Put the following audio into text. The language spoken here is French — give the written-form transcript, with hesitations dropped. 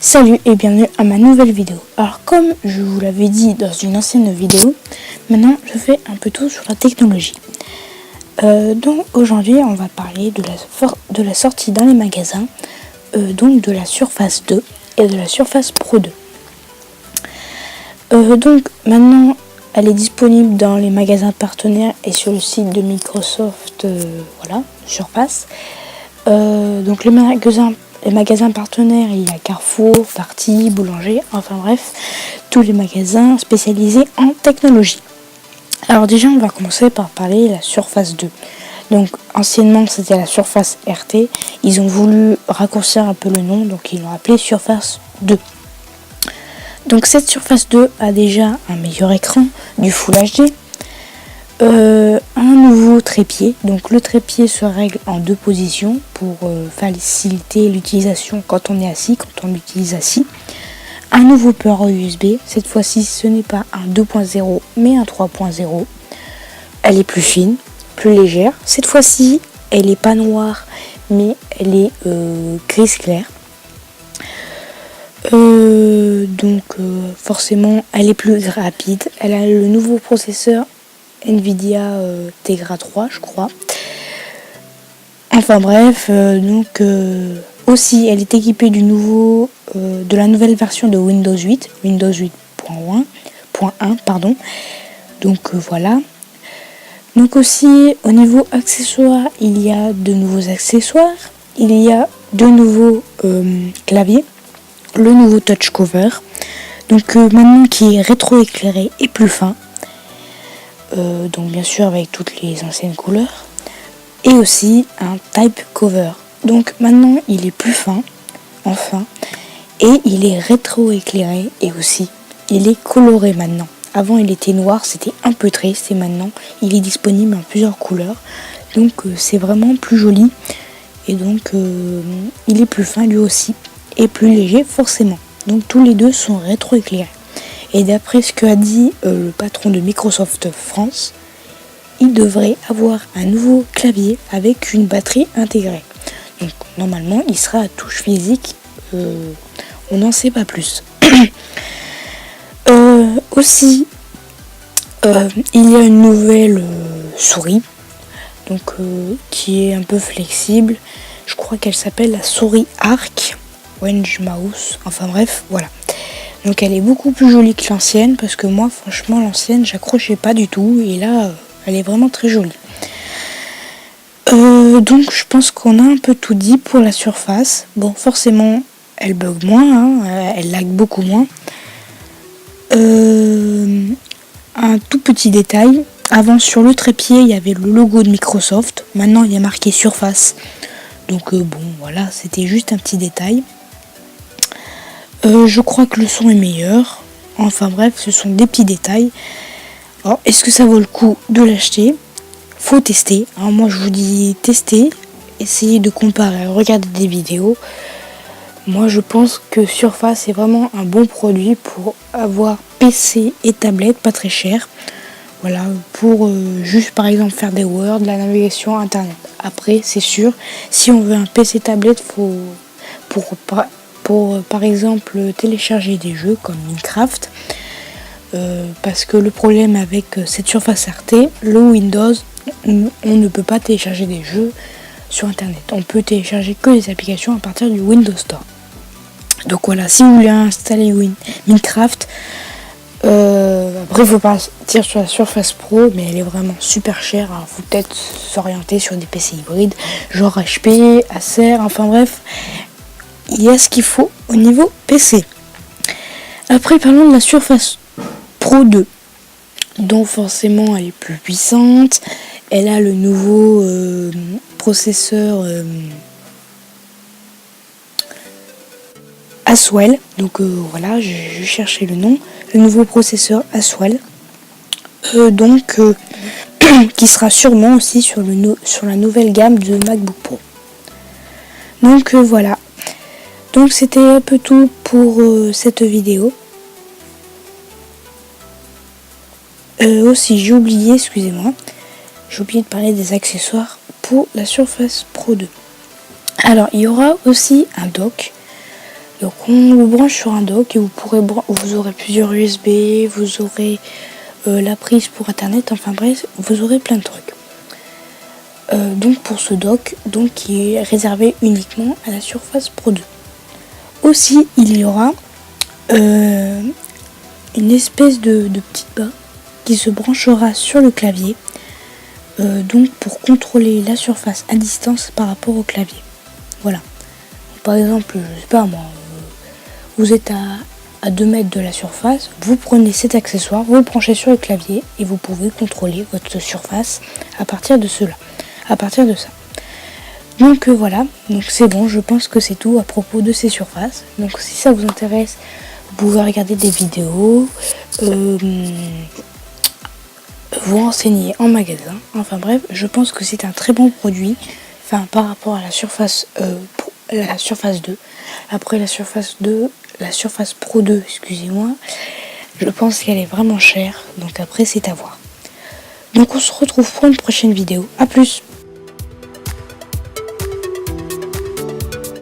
Salut et bienvenue à ma nouvelle vidéo. Alors comme je vous l'avais dit dans une ancienne vidéo, maintenant je fais un peu tout sur la technologie. Donc aujourd'hui on va parler de la sortie dans les magasins, donc de la Surface 2 et de la Surface Pro 2. Donc maintenant elle est disponible dans les magasins partenaires et sur le site de Microsoft, voilà, Surface. Donc les magasins partenaires, il y a Carrefour, Darty, Boulanger, enfin bref, tous les magasins spécialisés en technologie. Alors déjà, on va commencer par parler de la Surface 2. Donc anciennement, c'était la Surface RT. Ils ont voulu raccourcir un peu le nom, donc ils l'ont appelé Surface 2. Donc cette Surface 2 a déjà un meilleur écran, du Full HD. Un nouveau trépied, donc le trépied se règle en 2 positions pour faciliter l'utilisation quand on est assis, quand on l'utilise assis. Un nouveau port USB, cette fois-ci ce n'est pas un 2.0 mais un 3.0. Elle est plus fine, plus légère. Cette fois-ci elle n'est pas noire mais elle est grise clair. Forcément elle est plus rapide. Elle a le nouveau processeur Nvidia Tegra 3 je crois. Enfin bref, aussi elle est équipée de la nouvelle version de Windows 8, Windows 8.1 pardon. Voilà. Donc aussi au niveau accessoires, il y a de nouveaux accessoires, il y a de nouveaux claviers, le nouveau touch cover, maintenant qui est rétro-éclairé et plus fin. Donc bien sûr avec toutes les anciennes couleurs, et aussi un type cover. Donc maintenant il est plus fin, enfin, et il est rétro-éclairé, et aussi il est coloré maintenant. Avant il était noir, c'était un peu triste, et maintenant il est disponible en plusieurs couleurs, donc c'est vraiment plus joli, et donc il est plus fin lui aussi, et plus léger forcément. Donc tous les deux sont rétro-éclairés. Et d'après ce qu'a dit le patron de Microsoft France, il devrait avoir un nouveau clavier avec une batterie intégrée. Donc normalement, il sera à touche physique. On n'en sait pas plus. Aussi, il y a une nouvelle souris, qui est un peu flexible. Je crois qu'elle s'appelle la souris Arc Wedge Mouse. Enfin bref, voilà. Donc elle est beaucoup plus jolie que l'ancienne, parce que moi franchement l'ancienne j'accrochais pas du tout, et là elle est vraiment très jolie. Donc je pense qu'on a un peu tout dit pour la Surface. Bon, forcément elle bug moins, elle lag beaucoup moins. Un tout petit détail, avant sur le trépied il y avait le logo de Microsoft, maintenant il y a marqué Surface. Donc voilà, c'était juste un petit détail. Je crois que le son est meilleur. Enfin bref, ce sont des petits détails. Alors, est-ce que ça vaut le coup de l'acheter? Faut tester. Alors moi je vous dis tester, essayez de comparer, regardez des vidéos. Moi je pense que Surface est vraiment un bon produit pour avoir PC et tablette pas très cher. Voilà, pour juste par exemple faire des Word, de la navigation internet. Après c'est sûr, si on veut un PC tablette, faut pour par exemple télécharger des jeux comme Minecraft, parce que le problème avec cette Surface RT, le Windows, on ne peut pas télécharger des jeux sur internet. On peut télécharger que les applications à partir du Windows Store. Donc voilà, si vous voulez installer Minecraft, après il faut partir sur la Surface Pro, mais elle est vraiment super chère. Il faut peut-être s'orienter sur des PC hybrides, genre HP, Acer, enfin bref. Il y a ce qu'il faut au niveau PC. Après, parlons de la Surface Pro 2. Donc forcément, elle est plus puissante. Elle a le nouveau processeur Haswell. Donc voilà, je cherchais le nom. Le nouveau processeur Haswell. Qui sera sûrement aussi sur la nouvelle gamme de MacBook Pro. Donc voilà. Donc c'était un peu tout pour cette vidéo. Aussi j'ai oublié de parler des accessoires pour la Surface Pro 2. Alors il y aura aussi un dock Donc on le branche sur un dock et vous aurez plusieurs USB, vous aurez la prise pour internet, enfin bref, vous aurez plein de trucs. Donc pour ce dock, donc qui est réservé uniquement à la Surface Pro 2. Aussi il y aura une espèce de petite barre qui se branchera sur le clavier, donc pour contrôler la surface à distance par rapport au clavier. Voilà. Par exemple, je sais pas moi, vous êtes à 2 mètres de la surface, vous prenez cet accessoire, vous le branchez sur le clavier et vous pouvez contrôler votre surface à partir de cela. À partir de ça. Donc voilà, donc c'est bon, je pense que c'est tout à propos de ces surfaces. Donc si ça vous intéresse, vous pouvez regarder des vidéos, vous renseigner en magasin. Enfin bref, je pense que c'est un très bon produit. Enfin par rapport à la Surface 2. Après la Surface Pro 2, excusez-moi, je pense qu'elle est vraiment chère. Donc après c'est à voir. Donc on se retrouve pour une prochaine vidéo. A plus.